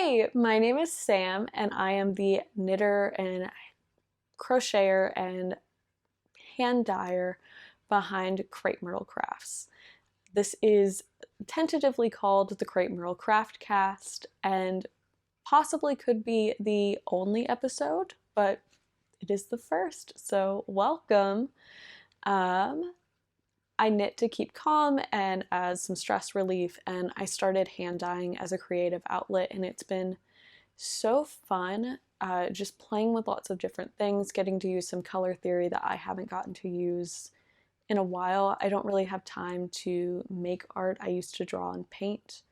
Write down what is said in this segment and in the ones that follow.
Hey, my name is Sam, and I am the knitter and crocheter and hand dyer behind Crepe Myrtle Crafts. This is tentatively called the Crepe Myrtle Craft Cast and possibly could be the only episode, but it is the first, so welcome. I knit to keep calm and as some stress relief, and I started hand dyeing as a creative outlet, and it's been so fun, just playing with lots of different things, getting to use some color theory that I haven't gotten to use in a while. I don't really have time to make art. I used to draw and paint,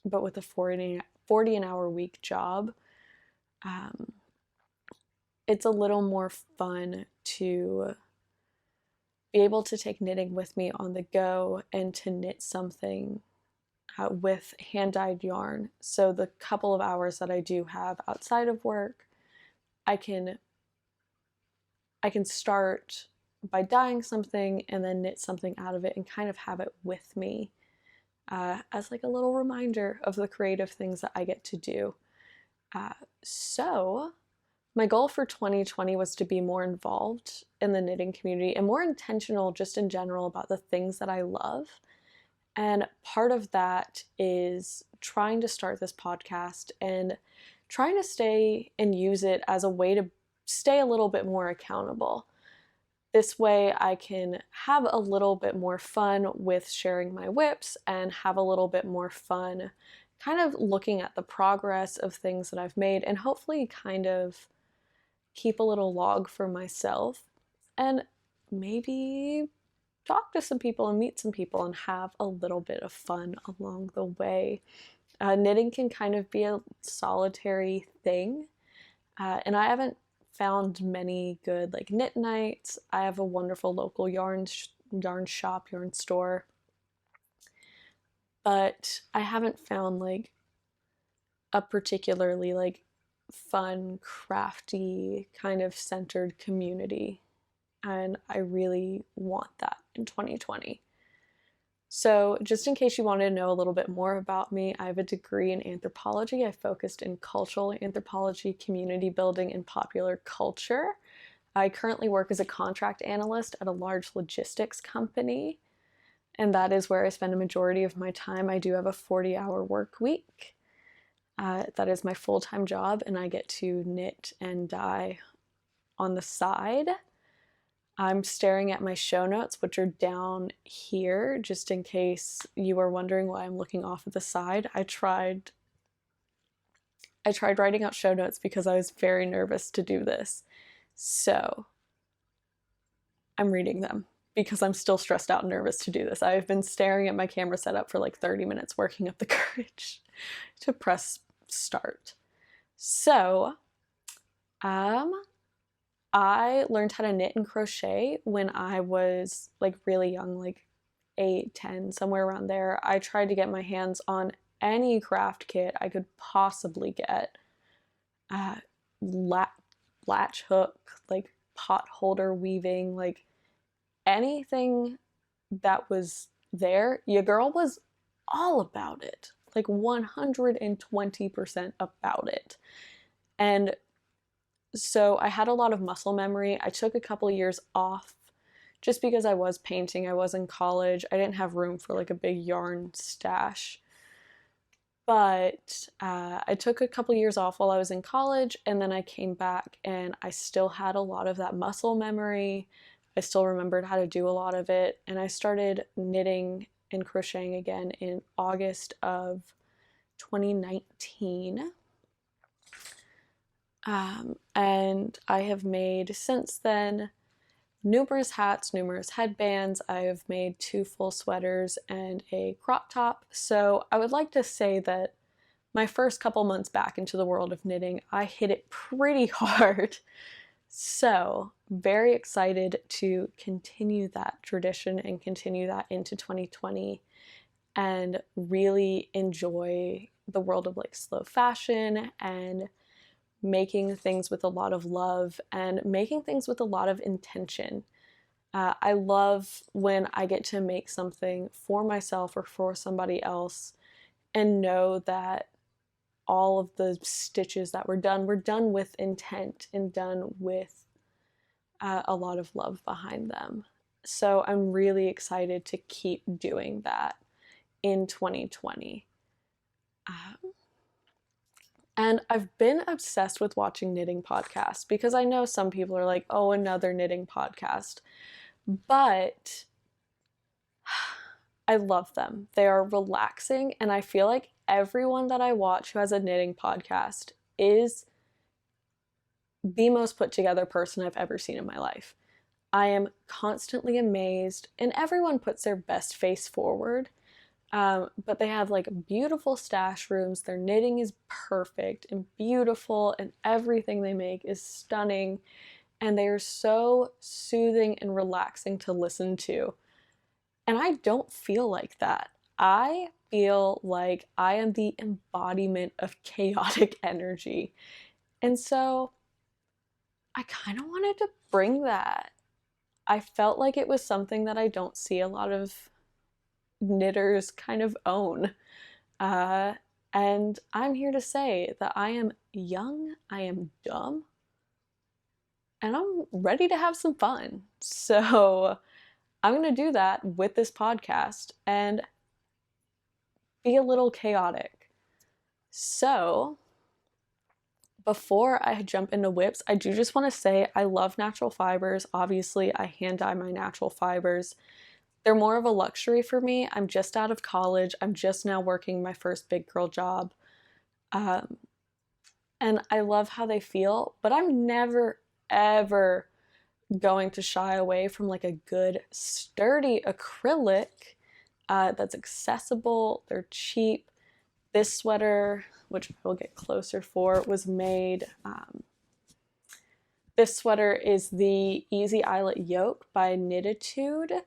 but with a 40 an hour week job, it's a little more fun to be able to take knitting with me on the go and to knit something with hand-dyed yarn. So the couple of hours that I do have outside of work, I can start by dyeing something and then knit something out of it and kind of have it with me as like a little reminder of the creative things that I get to do. So my goal for 2020 was to be more involved in the knitting community and more intentional just in general about the things that I love. And part of that is trying to start this podcast and trying to stay and use it as a way to stay a little bit more accountable. This way I can have a little bit more fun with sharing my whips and have a little bit more fun kind of looking at the progress of things that I've made and hopefully kind of keep a little log for myself and maybe talk to some people and meet some people and have a little bit of fun along the way. Knitting can kind of be a solitary thing, and I haven't found many good like knit nights. I have a wonderful local yarn shop, yarn store, but I haven't found like a particularly like fun, crafty, kind of centered community, and I really want that in 2020. So just in case you wanted to know a little bit more about me, I have a degree in anthropology. I focused in cultural anthropology, community building, and popular culture. I currently work as a contract analyst at a large logistics company, and that is where I spend a majority of my time. I do have a 40-hour work week. That is my full-time job, and I get to knit and dye on the side. I'm staring at my show notes, which are down here, just in case you are wondering why I'm looking off at the side. I tried writing out show notes because I was very nervous to do this. So I'm reading them because I'm still stressed out and nervous to do this. I've been staring at my camera setup for like 30 minutes, working up the courage to press start. So, I learned how to knit and crochet when I was like really young, like 8, 10, somewhere around there. I tried to get my hands on any craft kit I could possibly get. Latch hook, like pot holder weaving, like anything that was there, your girl was all about it. Like 120% about it. And so I had a lot of muscle memory. I took a couple of years off just because I was painting. I was in college. I didn't have room for like a big yarn stash. But I took a couple of years off while I was in college, and then I came back and I still had a lot of that muscle memory. I still remembered how to do a lot of it, and I started knitting and crocheting again in August of 2019. And I have made since then numerous hats, numerous headbands. I have made 2 full sweaters and a crop top. So I would like to say that my first couple months back into the world of knitting, I hit it pretty hard. So very excited to continue that tradition and continue that into 2020 and really enjoy the world of like slow fashion and making things with a lot of love and making things with a lot of intention. I love when I get to make something for myself or for somebody else and know that all of the stitches that were done with intent and done with a lot of love behind them. So I'm really excited to keep doing that in 2020. And I've been obsessed with watching knitting podcasts because I know some people are like, oh, another knitting podcast. But I love them. They are relaxing, and I feel like everyone that I watch who has a knitting podcast is the most put together person I've ever seen in my life. I am constantly amazed, and everyone puts their best face forward. But they have like beautiful stash rooms. Their knitting is perfect and beautiful, and everything they make is stunning. And they are so soothing and relaxing to listen to. And I don't feel like that. I feel like I am the embodiment of chaotic energy. And so I kind of wanted to bring that. I felt like it was something that I don't see a lot of knitters kind of own. And I'm here to say that I am young, I am dumb, and I'm ready to have some fun. So I'm going to do that with this podcast and be a little chaotic. So before I jump into whips, I do just want to say I love natural fibers. Obviously, I hand dye my natural fibers. They're more of a luxury for me. I'm just out of college. I'm just now working my first big girl job. And I love how they feel, but I'm never, ever going to shy away from like a good, sturdy acrylic that's accessible. They're cheap. This sweater, which I will get closer for, was made. This sweater is the Easy Eyelet Yoke by Knitatude.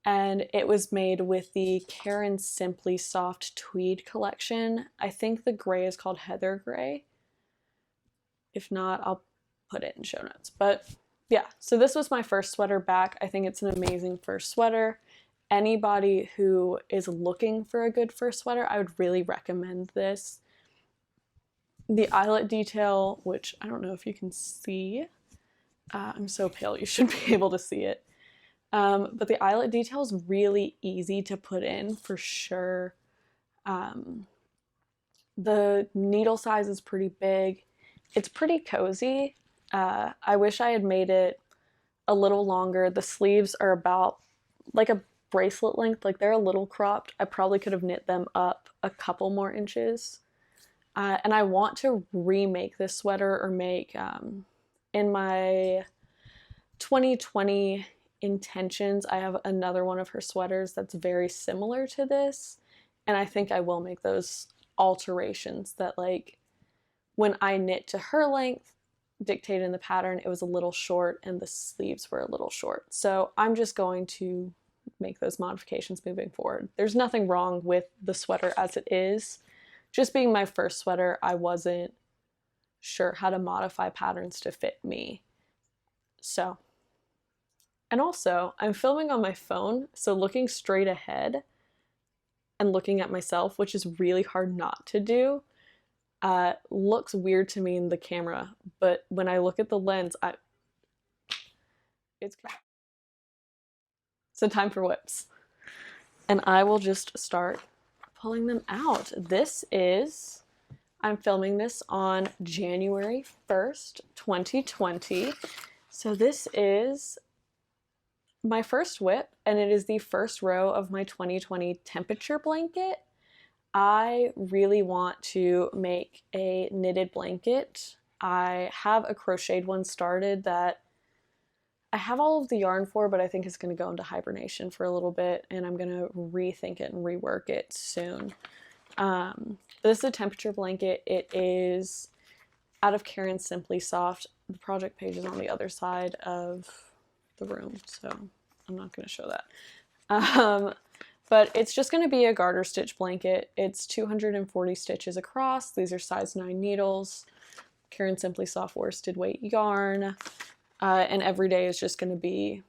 And it was made with the Karen Simply Soft Tweed collection. I think the gray is called Heather Gray. If not, I'll put it in show notes. But yeah, so this was my first sweater back. I think it's an amazing first sweater. Anybody who is looking for a good first sweater, I would really recommend this. The eyelet detail, which I don't know if you can see. I'm so pale, you should be able to see it. But the eyelet detail is really easy to put in for sure. The needle size is pretty big. It's pretty cozy. I wish I had made it a little longer. The sleeves are about like a bracelet length, like they're a little cropped. I probably could have knit them up a couple more inches. And I want to remake this sweater or make, in my 2020 intentions, I have another one of her sweaters that's very similar to this. And I think I will make those alterations that like when I knit to her length, dictated in the pattern, it was a little short and the sleeves were a little short. So I'm just going to make those modifications moving forward. There's nothing wrong with the sweater as it is. Just being my first sweater, I wasn't sure how to modify patterns to fit me. So, and also I'm filming on my phone, so looking straight ahead and looking at myself, which is really hard not to do, looks weird to me in the camera, but when I look at the lens, it's so time for whips. And I will just start pulling them out. I'm filming this on January 1st, 2020. So this is my first whip, and it is the first row of my 2020 temperature blanket. I really want to make a knitted blanket. I have a crocheted one started that I have all of the yarn for, but I think it's going to go into hibernation for a little bit, and I'm going to rethink it and rework it soon. This is a temperature blanket. It is out of Karen Simply Soft. The project page is on the other side of the room, so I'm not going to show that. But it's just going to be a garter stitch blanket. It's 240 stitches across. These are size 9 needles. Karen Simply Soft worsted weight yarn. And every day is just going to be,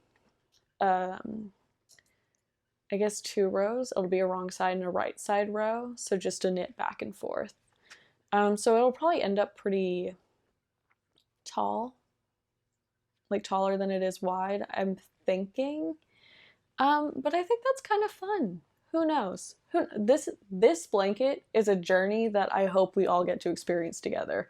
I guess 2 rows. It'll be a wrong side and a right side row. So just a knit back and forth. So it'll probably end up pretty tall, like taller than it is wide, I'm thinking. But I think that's kind of fun. Who knows? This blanket is a journey that I hope we all get to experience together,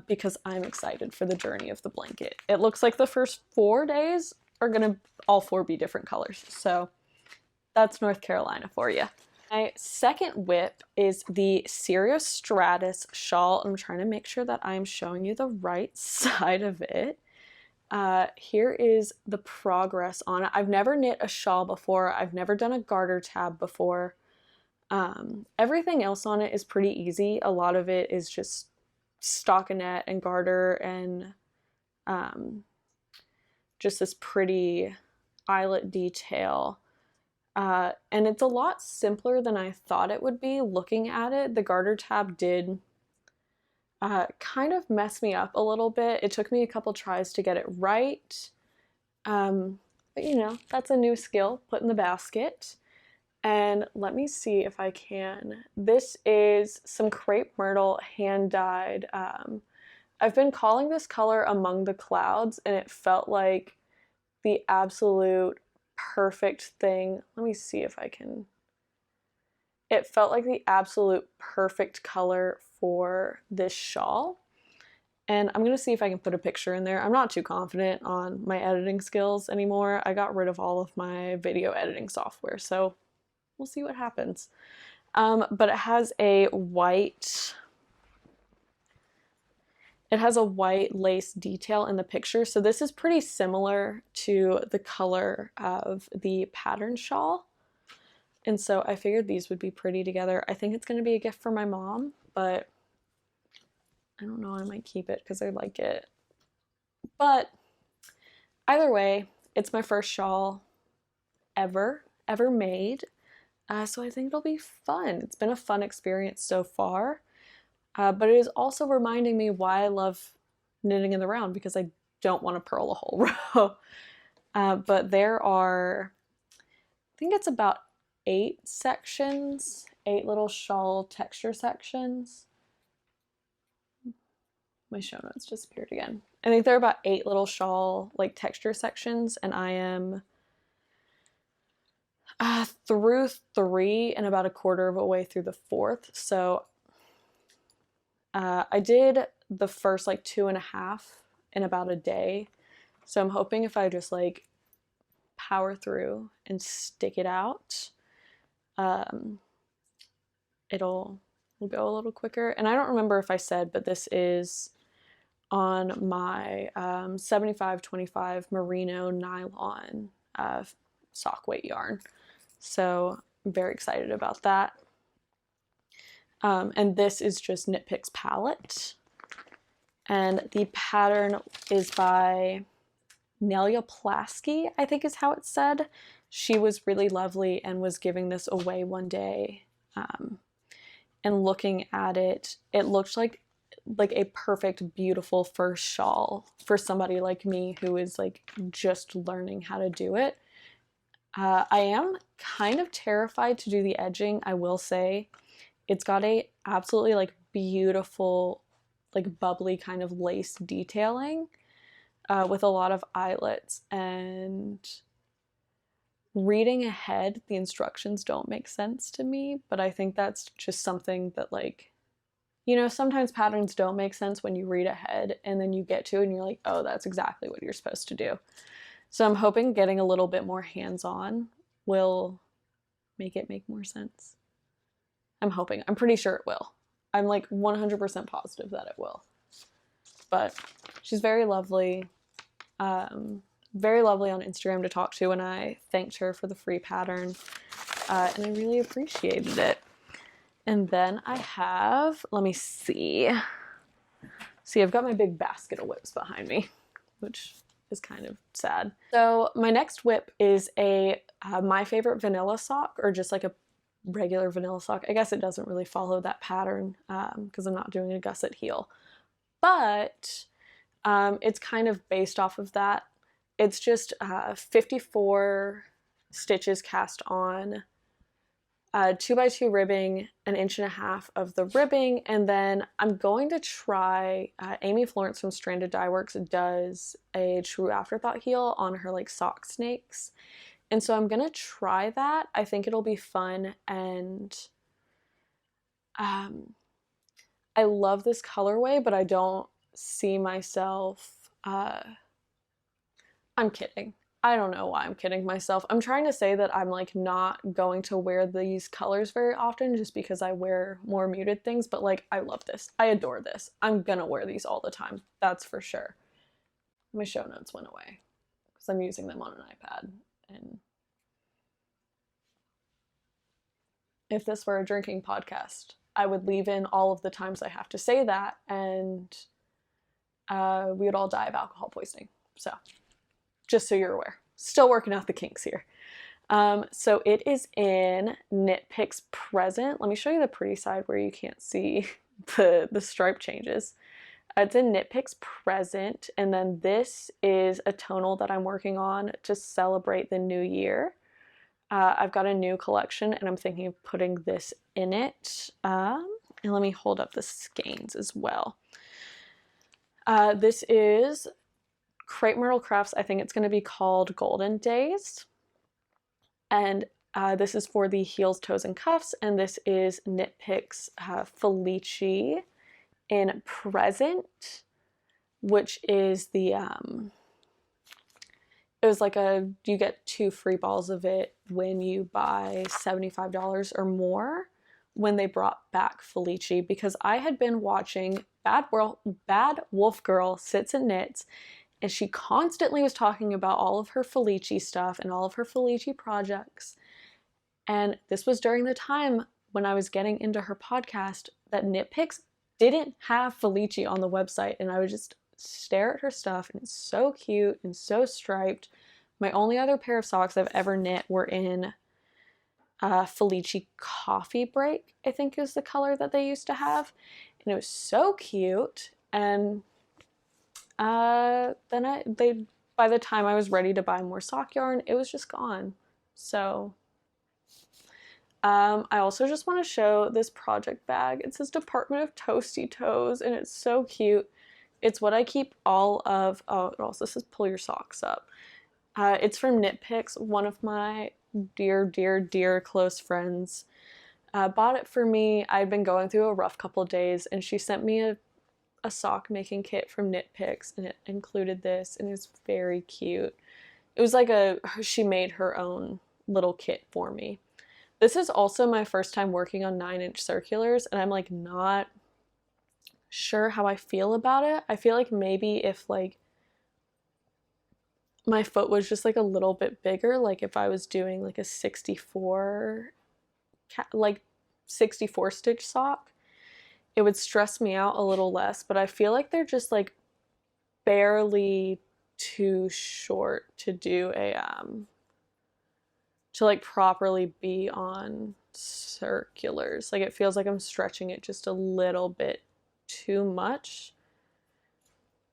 because I'm excited for the journey of the blanket. It looks like the first 4 days are gonna all 4 be different colors. So that's North Carolina for you. My second whip is the Cirrostratus shawl. I'm trying to make sure that I'm showing you the right side of it. Here is the progress on it. I've never knit a shawl before. I've never done a garter tab before. Everything else on it is pretty easy. A lot of it is just stockinette and garter and just this pretty eyelet detail. And it's a lot simpler than I thought it would be looking at it. The garter tab did kind of mess me up a little bit. It took me a couple tries to get it right. But you know, that's a new skill, put in the basket. And let me see if I can. This is some crepe myrtle hand dyed. I've been calling this color Among the Clouds, and it felt like the absolute perfect thing. Let me see if I can. It felt like the absolute perfect color for this shawl. And I'm gonna see if I can put a picture in there. I'm not too confident on my editing skills anymore. I got rid of all of my video editing software, so we'll see what happens. But it has a white lace detail in the picture. So this is pretty similar to the color of the pattern shawl. And so I figured these would be pretty together. I think it's going to be a gift for my mom, but I don't know, I might keep it because I like it. But either way, it's my first shawl ever made. So I think it'll be fun. It's been a fun experience so far. But it is also reminding me why I love knitting in the round, because I don't want to purl a whole row. But there are, I think it's about 8 sections, 8 little shawl texture sections. My show notes disappeared again. I think there are about 8 little shawl like texture sections, and I am through 3 and about a quarter of a way through the 4th. So I did the first like 2.5 in about a day. So I'm hoping if I just like power through and stick it out, it'll go a little quicker. And I don't remember if I said, but this is on my 75/25 merino nylon sock weight yarn. So I'm very excited about that. And this is just Knit Picks palette. And the pattern is by Plasky, I think is how it's said. She was really lovely and was giving this away one day. And looking at it, it looked like a perfect, beautiful first shawl for somebody like me who is like just learning how to do it. I am kind of terrified to do the edging, I will say. It's got a absolutely like beautiful, like bubbly kind of lace detailing with a lot of eyelets, and reading ahead, the instructions don't make sense to me, but I think that's just something that, like, you know, sometimes patterns don't make sense when you read ahead and then you get to it and you're like, oh, that's exactly what you're supposed to do. So I'm hoping getting a little bit more hands-on will make it make more sense. I'm hoping. I'm pretty sure it will. I'm like 100% positive that it will. But she's very lovely. Very lovely on Instagram to talk to, and I thanked her for the free pattern. And I really appreciated it. And then I have, let me see. See, I've got my big basket of whips behind me, which is kind of sad. So my next whip is a My Favorite Vanilla sock, or just like a regular vanilla sock. I guess it doesn't really follow that pattern because I'm not doing a gusset heel, but it's kind of based off of that. It's just 54 stitches cast on 2x2 ribbing, 1.5 inches of the ribbing, and then I'm going to try, Amy Florence from Stranded Dye Works does a true afterthought heel on her like sock snakes, and so I'm gonna try that. I think it'll be fun, and I love this colorway, but I don't see myself, I'm kidding. I don't know why I'm kidding myself. I'm trying to say that I'm like not going to wear these colors very often just because I wear more muted things, but like I love this. I adore this. I'm gonna wear these all the time. That's for sure. My show notes went away because I'm using them on an iPad, and if this were a drinking podcast, I would leave in all of the times I have to say that, and we would all die of alcohol poisoning. So just so you're aware. Still working out the kinks here. So it is in Knit Picks Present. Let me show you the pretty side where you can't see the stripe changes. It's in Knit Picks Present, and then this is a tonal that I'm working on to celebrate the new year. I've got a new collection, and I'm thinking of putting this in it. And let me hold up the skeins as well. This is Crepe Myrtle Crafts. I think it's going to be called Golden Days, and this is for the heels, toes, and cuffs, and this is Knit Picks Felici in Present, which is the it was like you get 2 free balls of it when you buy $75 or more when they brought back Felici, because I had been watching Bad Wolf Girl Sits and Knits, and she constantly was talking about all of her Felici stuff and all of her Felici projects. And this was during the time when I was getting into her podcast that Knit Picks didn't have Felici on the website, and I would just stare at her stuff, and it's so cute and so striped. My only other pair of socks I've ever knit were in Felici Coffee Break, I think is the color that they used to have, and it was so cute. And then by the time I was ready to buy more sock yarn, it was just gone. So I also just want to show this project bag. It says Department of Toasty Toes, and it's so cute. It's what I keep all of, oh, it also says pull your socks up. It's from Knit Picks. One of my dear close friends bought it for me. I'd been going through a rough couple days, and she sent me a sock making kit from Knit Picks, and it included this, and it's very cute. It was like she made her own little kit for me. This is also my first time working on 9-inch circulars, and I'm like not sure how I feel about it. I feel like maybe if like my foot was just like a little bit bigger, like if I was doing like a 64 stitch sock, it would stress me out a little less, but I feel like they're just like barely too short to do a to like properly be on circulars. Like it feels like I'm stretching it just a little bit too much.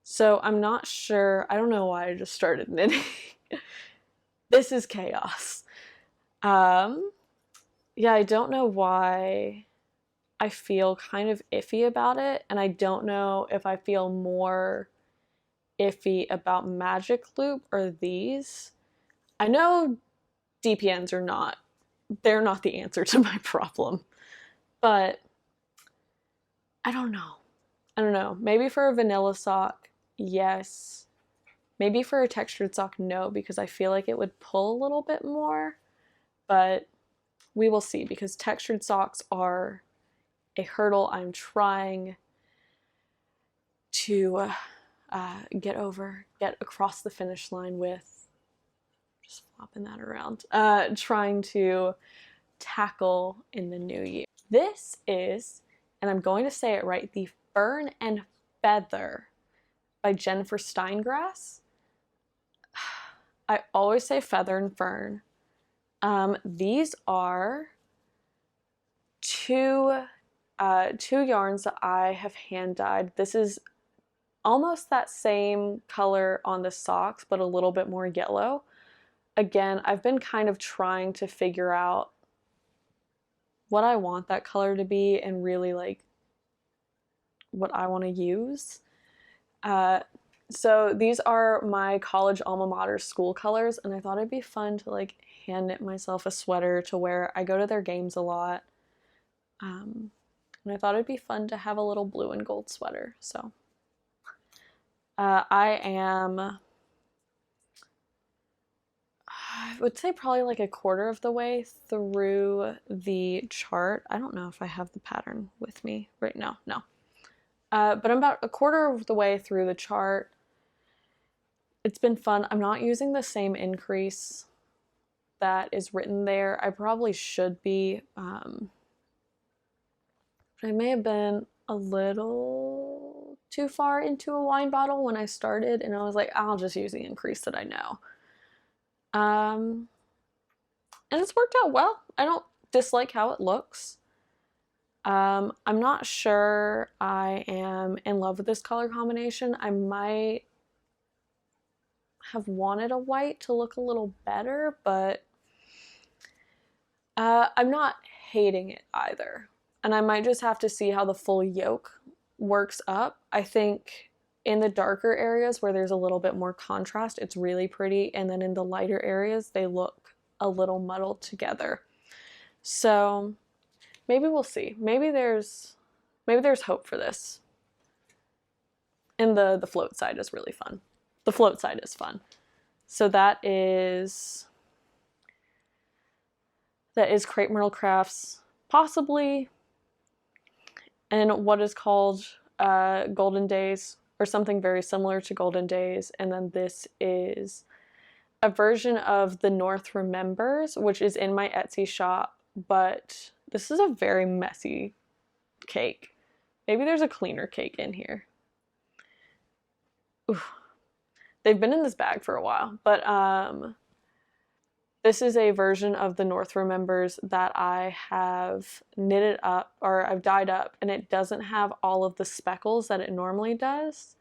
So I'm not sure. I don't know why I just started knitting. This is chaos. Yeah, I don't know why I feel kind of iffy about it, and I don't know if I feel more iffy about Magic Loop or these. I know DPNs are not, they're not the answer to my problem, but I don't know. I don't know. Maybe for a vanilla sock, yes. Maybe for a textured sock, no, because I feel like it would pull a little bit more, but we will see, because textured socks are a hurdle I'm trying to get across the finish line with. Just flopping that around. Trying to tackle in the new year. This is, and I'm going to say it right, the Fern and Feather by Jennifer Steingass. I always say feather and fern. These are two yarns that I have hand dyed. This is almost that same color on the socks, but a little bit more yellow. Again, I've been kind of trying to figure out what I want that color to be and really like what I want to use. So these are my college alma mater school colors, and I thought it'd be fun to like hand knit myself a sweater to wear. I go to their games a lot, and I thought it'd be fun to have a little blue and gold sweater. So I would say probably like a quarter of the way through the chart. I don't know if I have the pattern with me right now. No. But I'm about a quarter of the way through the chart. It's been fun. I'm not using the same increase that is written there. I probably should be. But I may have been a little too far into a wine bottle when I started, and I was like, I'll just use the increase that I know. And it's worked out well. I don't dislike how it looks. I'm not sure I am in love with this color combination. I might have wanted a white to look a little better, but I'm not hating it either. And I might just have to see how the full yoke works up. I think in the darker areas where there's a little bit more contrast, it's really pretty. And then in the lighter areas, they look a little muddled together. So maybe we'll see. Maybe there's hope for this. And the float side is really fun. The float side is fun. So that is Crepe Myrtle Crafts, possibly in what is called Golden Days, or something very similar to Golden Days. And then this is a version of The North Remembers, which is in my Etsy shop, but this is a very messy cake. Maybe there's a cleaner cake in here. Oof. They've been in this bag for a while, but this is a version of The North Remembers that I have knitted up, or I've dyed up, and it doesn't have all of the speckles that it normally does.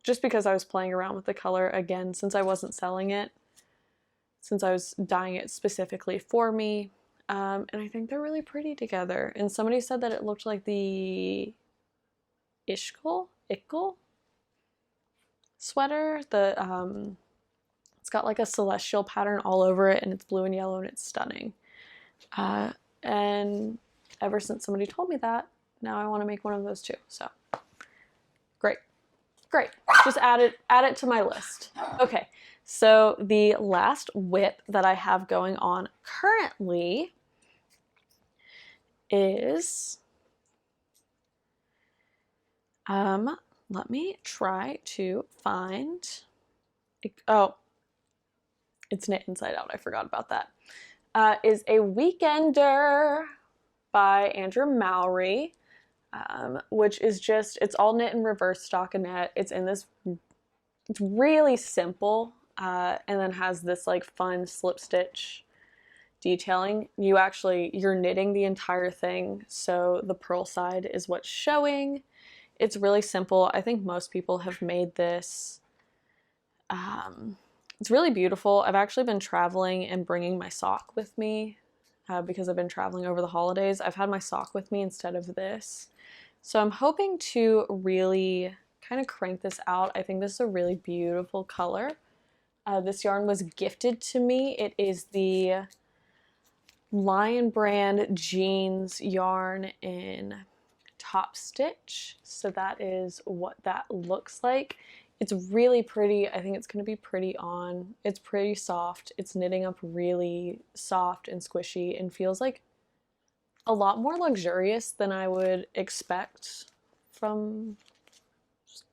Just because I was playing around with the color again, since I wasn't selling it, since I was dyeing it specifically for me. And I think they're really pretty together. And somebody said that it looked like the Ickle sweater. It's got like a celestial pattern all over it, and it's blue and yellow, and it's stunning. And ever since somebody told me that, now I want to make one of those too. So great. Just add it to my list. Okay, so the last whip that I have going on currently is let me try to find, oh, it's knit inside out, I forgot about that. Is a Weekender by Andrea Mowry, which is just, it's all knit in reverse stockinette. It's in this, it's really simple, and then has this like fun slip stitch detailing. You're knitting the entire thing, so the purl side is what's showing. It's really simple. I think most people have made this. It's really beautiful. I've actually been traveling and bringing my sock with me because I've been traveling over the holidays. I've had my sock with me instead of this. So I'm hoping to really kind of crank this out. I think this is a really beautiful color. This yarn was gifted to me. It is the Lion Brand Jeans yarn in top stitch. So that is what that looks like. It's really pretty. I think it's going to be pretty on. It's pretty soft. It's knitting up really soft and squishy and feels like a lot more luxurious than I would expect from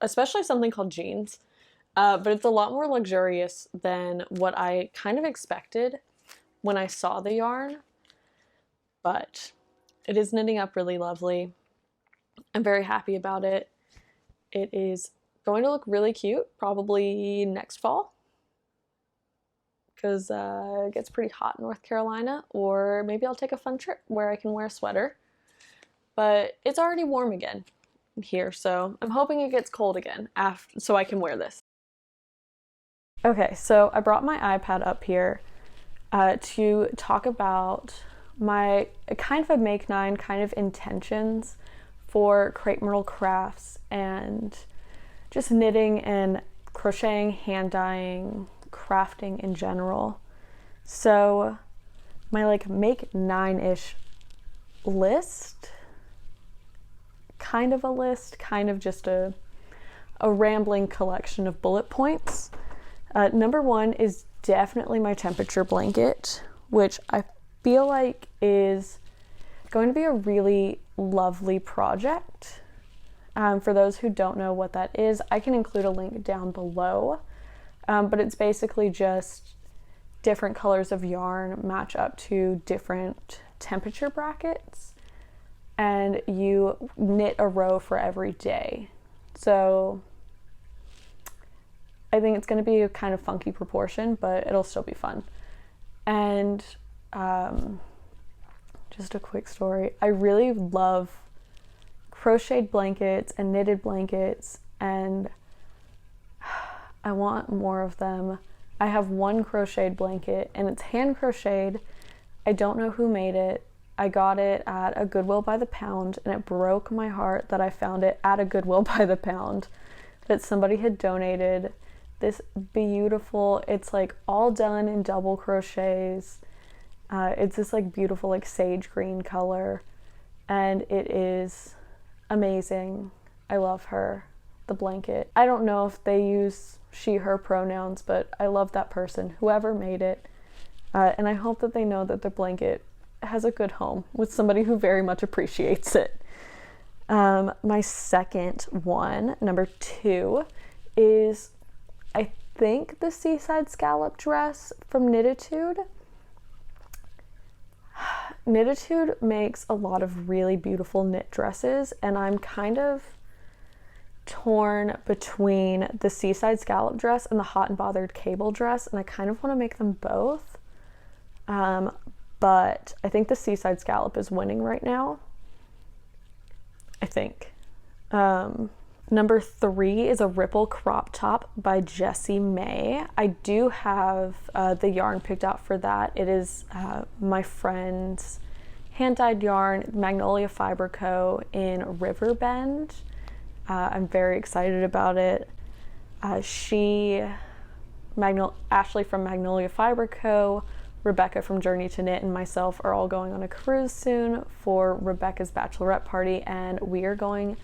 especially something called jeans. But it's a lot more luxurious than what I kind of expected when I saw the yarn. But it is knitting up really lovely. I'm very happy about it. It is going to look really cute probably next fall, because it gets pretty hot in North Carolina, or maybe I'll take a fun trip where I can wear a sweater. But it's already warm again here, so I'm hoping it gets cold again so I can wear this. Okay, so I brought my iPad up here to talk about my kind of a make 9 kind of intentions for crepe myrtle crafts and just knitting and crocheting, hand dyeing, crafting in general. So my like make 9-ish list, kind of a list, kind of just a rambling collection of bullet points. Number 1 is definitely my temperature blanket, which I feel like is going to be a really lovely project. For those who don't know what that is, I can include a link down below, but it's basically just different colors of yarn match up to different temperature brackets, and you knit a row for every day. So I think it's going to be a kind of funky proportion, but it'll still be fun. And just a quick story, I really love crocheted blankets and knitted blankets, and I want more of them. I have one crocheted blanket and it's hand crocheted. I don't know who made it. I got it at a Goodwill by the pound, and it broke my heart that I found it at a Goodwill by the pound, that somebody had donated this beautiful, it's like all done in double crochets. It's this like beautiful like sage green color, and it is amazing. I love her, the blanket. I don't know if they use she, her pronouns, but I love that person, whoever made it. And I hope that they know that the blanket has a good home with somebody who very much appreciates it. My second one, number 2, is I think the Seaside Scallop Dress from Knititude. Knitatude makes a lot of really beautiful knit dresses, and I'm kind of torn between the Seaside Scallop Dress and the Hot and Bothered Cable Dress, and I kind of want to make them both. But I think the Seaside Scallop is winning right now. I think. Number 3 is a Ripple Crop Top by Jessie May. I do have the yarn picked out for that. It is my friend's hand-dyed yarn, Magnolia Fiber Co. in Riverbend. I'm very excited about it. Ashley from Magnolia Fiber Co., Rebecca from Journey to Knit, and myself are all going on a cruise soon for Rebecca's bachelorette party, and we are going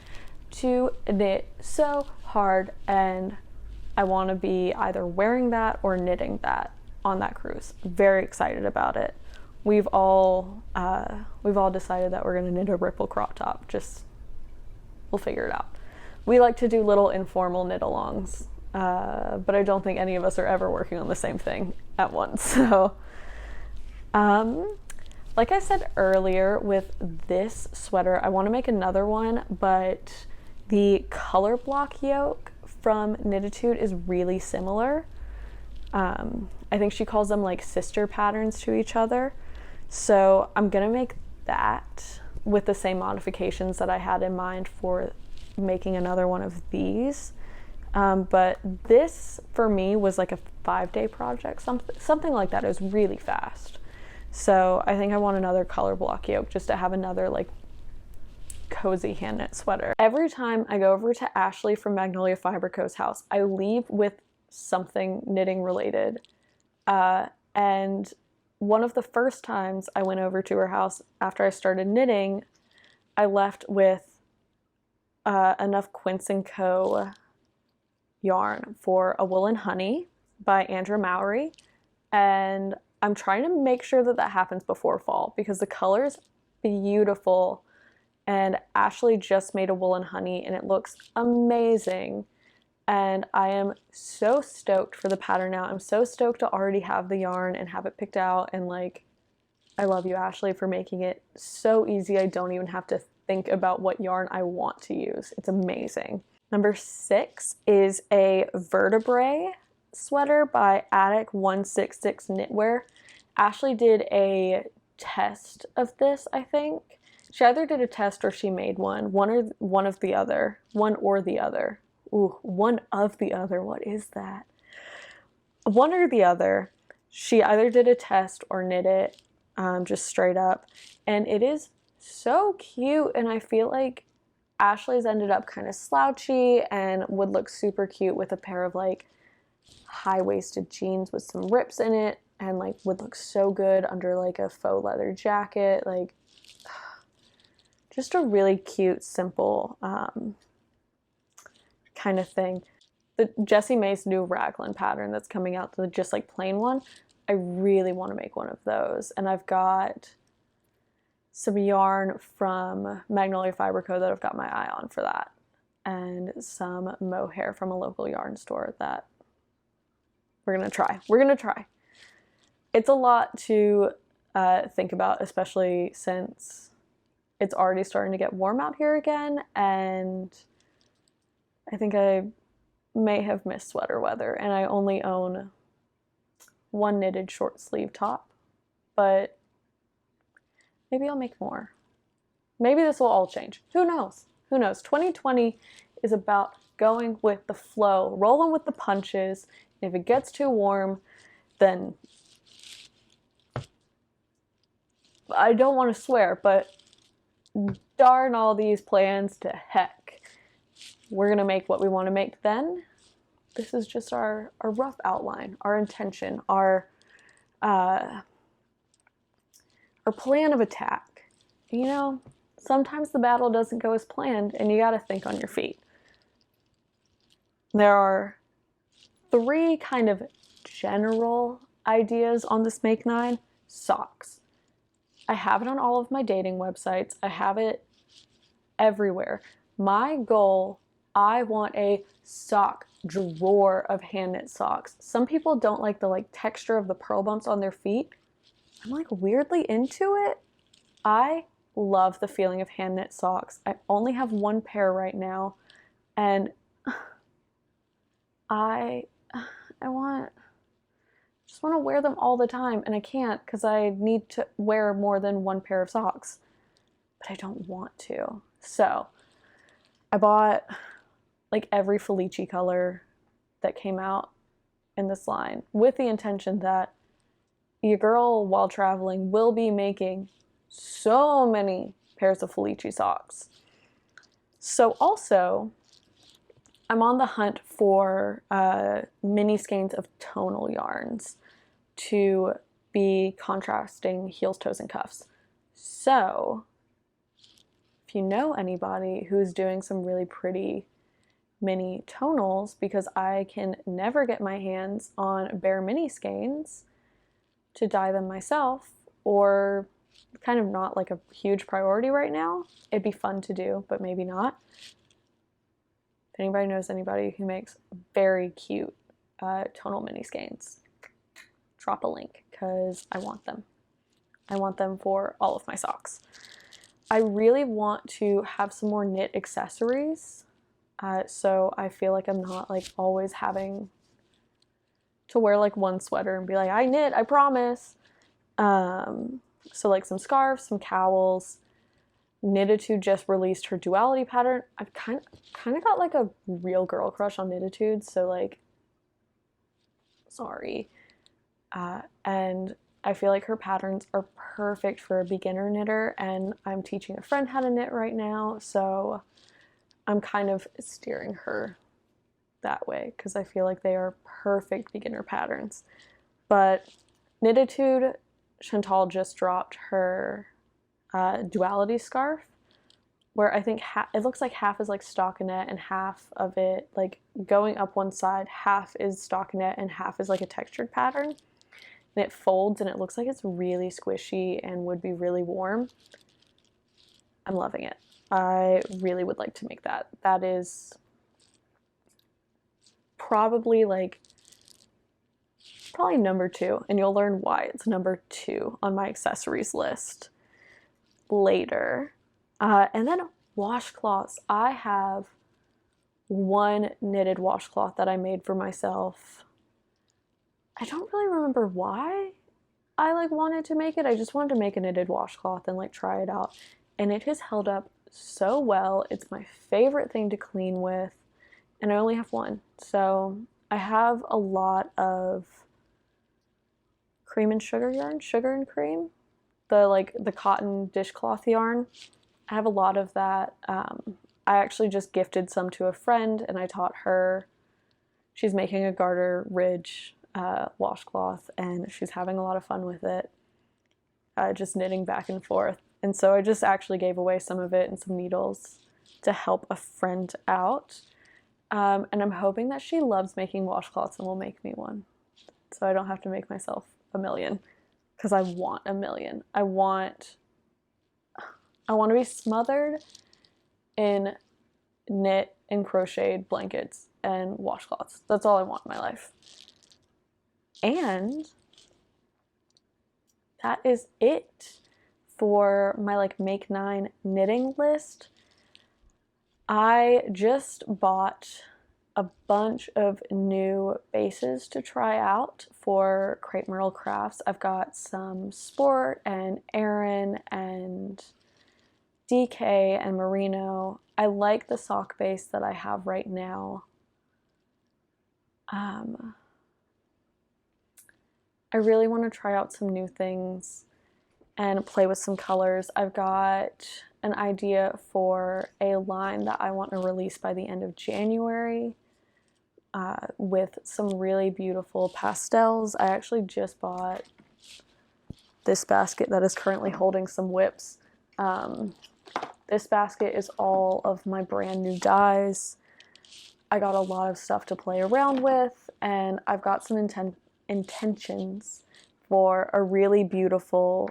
to knit so hard, and I want to be either wearing that or knitting that on that cruise. Very excited about it. We've all decided that we're going to knit a Ripple crop top. We'll figure it out. We like to do little informal knit-alongs, but I don't think any of us are ever working on the same thing at once. So, like I said earlier, with this sweater, I want to make another one, but the Colorblock Yoke from Knititude is really similar. I think she calls them like sister patterns to each other. So I'm gonna make that with the same modifications that I had in mind for making another one of these. But this for me was like a 5-day project, something like that. It was really fast. So I think I want another Colorblock Yoke just to have another like cozy hand knit sweater. Every time I go over to Ashley from Magnolia Fiber Co.'s house, I leave with something knitting related. And one of the first times I went over to her house after I started knitting, I left with enough Quince & Co. yarn for a Woolen Honey by Andrea Mowry, and I'm trying to make sure that that happens before fall because the color is beautiful, and Ashley just made a Woolen Honey and it looks amazing, and I am so stoked for the pattern now. I'm so stoked to already have the yarn and have it picked out, and like, I love you, Ashley, for making it so easy. I don't even have to think about what yarn I want to use. It's amazing. Number 6 is a Vertebrae sweater by Attic 166 Knitwear. Ashley did a test of this, I think. She either did a test or she made one. One or the other. Ooh, one of the other. What is that? One or the other. She either did a test or knit it. just straight up. And it is so cute, and I feel like Ashley's ended up kind of slouchy and would look super cute with a pair of like high-waisted jeans with some rips in it, and like would look so good under like a faux leather jacket. Like just a really cute, simple kind of thing. The Jessie May's new raglan pattern that's coming out, the just like plain one, I really want to make one of those. And I've got some yarn from Magnolia Fiber Co. that I've got my eye on for that, and some mohair from a local yarn store that we're gonna try. We're gonna try. It's a lot to think about, especially since it's already starting to get warm out here again, and I think I may have missed sweater weather, and I only own one knitted short sleeve top, but maybe I'll make more. Maybe this will all change. Who knows? Who knows? 2020 is about going with the flow, rolling with the punches. If it gets too warm, then I don't want to swear, but darn all these plans to heck. We're going to make what we want to make then. This is just our rough outline, our intention, our plan of attack. You know, sometimes the battle doesn't go as planned, and you got to think on your feet. There are 3 kind of general ideas on this Make 9. Socks. I have it on all of my dating websites. I have it everywhere. My goal, I want a sock drawer of hand knit socks. Some people don't like the texture of the pearl bumps on their feet. I'm like weirdly into it. I love the feeling of hand knit socks. I only have one pair right now, and I just want to wear them all the time, and I can't because I need to wear more than one pair of socks, but I don't want to. So I bought like every Felici color that came out in this line with the intention that your girl, while traveling, will be making so many pairs of Felici socks. So also, I'm on the hunt for mini skeins of tonal yarns to be contrasting heels, toes, and cuffs. So if you know anybody who's doing some really pretty mini tonals, because I can never get my hands on bare mini skeins to dye them myself, or kind of not like a huge priority right now. It'd be fun to do, but maybe not. If anybody knows anybody who makes very cute tonal mini skeins, drop a link, because I want them. I want them for all of my socks. I really want to have some more knit accessories, so I feel like I'm not like always having to wear like one sweater and be like, I knit, I promise. So like some scarves, some cowls. Knititude just released her duality pattern. I've kind of got like a real girl crush on Knititude, so like, sorry. And I feel like her patterns are perfect for a beginner knitter, and I'm teaching a friend how to knit right now, so I'm kind of steering her that way because I feel like they are perfect beginner patterns. But Knititude, Chantal just dropped her duality scarf, where I think it looks like half is like stockinette and half of it, like going up one side, half is stockinette and half is like a textured pattern. And it folds and it looks like it's really squishy and would be really warm. I'm loving it. I really would like to make that. That is probably number 2, and you'll learn why it's number 2 on my accessories list later. And then washcloths. I have one knitted washcloth that I made for myself. I don't really remember why I wanted to make it. I just wanted to make a knitted washcloth and try it out, and it has held up so well. It's my favorite thing to clean with, and I only have one. So I have a lot of cream and sugar yarn, sugar and cream. the cotton dishcloth yarn. I have a lot of that. I actually just gifted some to a friend, and I taught her. She's making a garter ridge washcloth, and she's having a lot of fun with it, just knitting back and forth. And so I just actually gave away some of it and some needles to help a friend out. And I'm hoping that she loves making washcloths and will make me one, so I don't have to make myself a million, because I want a million. I want to be smothered in knit and crocheted blankets and washcloths. That's all I want in my life. And that is it for my like Make 9 knitting list. I just bought a bunch of new bases to try out for Crepe Myrtle Crafts. I've got some Sport and Aran and DK and Merino. I like the sock base that I have right now. I really want to try out some new things and play with some colors. I've got an idea for a line that I want to release by the end of January with some really beautiful pastels. I actually just bought this basket that is currently holding some whips. This basket is all of my brand new dyes. I got a lot of stuff to play around with, and I've got some intentions for a really beautiful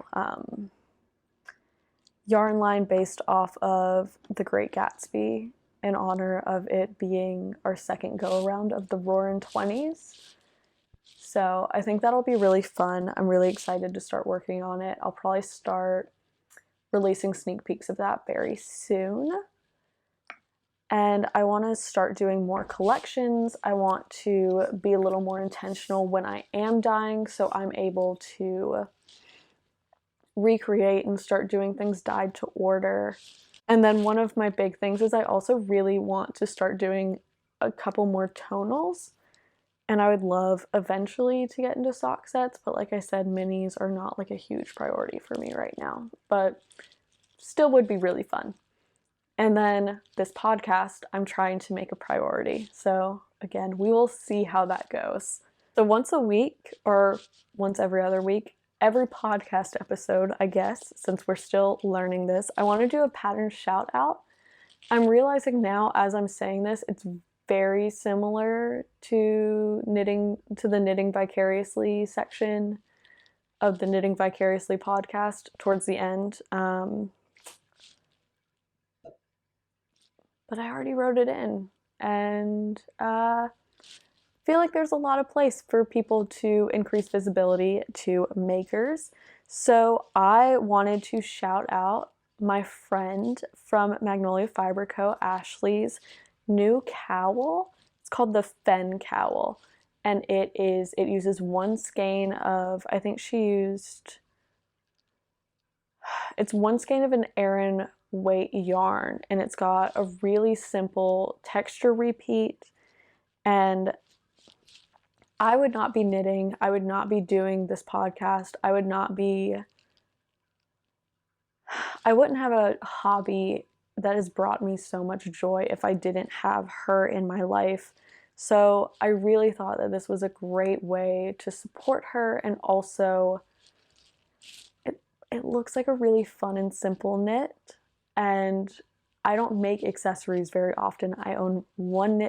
yarn line based off of The Great Gatsby, in honor of it being our second go around of the Roaring 20s. So I think that'll be really fun. I'm really excited to start working on it. I'll probably start releasing sneak peeks of that very soon. And I want to start doing more collections. I want to be a little more intentional when I am dyeing, so I'm able to recreate and start doing things dyed to order. And then one of my big things is I also really want to start doing a couple more tonals. And I would love eventually to get into sock sets, but like I said, minis are not like a huge priority for me right now, but still would be really fun. And then this podcast, I'm trying to make a priority. So again, we will see how that goes. So once a week or once every other week, every podcast episode, I guess, since we're still learning this, I want to do a pattern shout out. I'm realizing now as I'm saying this, it's very similar to the Knitting Vicariously section of the Knitting Vicariously podcast towards the end. But I already wrote it in, and feel like there's a lot of place for people to increase visibility to makers. So I wanted to shout out my friend from Magnolia Fiber Co., Ashley's new cowl. It's called the Fen cowl, and it uses one skein of, I think it's one skein of an Aran weight yarn, and it's got a really simple texture repeat. And I would not be knitting, I would not be doing this podcast, I wouldn't have a hobby that has brought me so much joy if I didn't have her in my life. So I really thought that this was a great way to support her, and also it looks like a really fun and simple knit, and I don't make accessories very often. I own one knit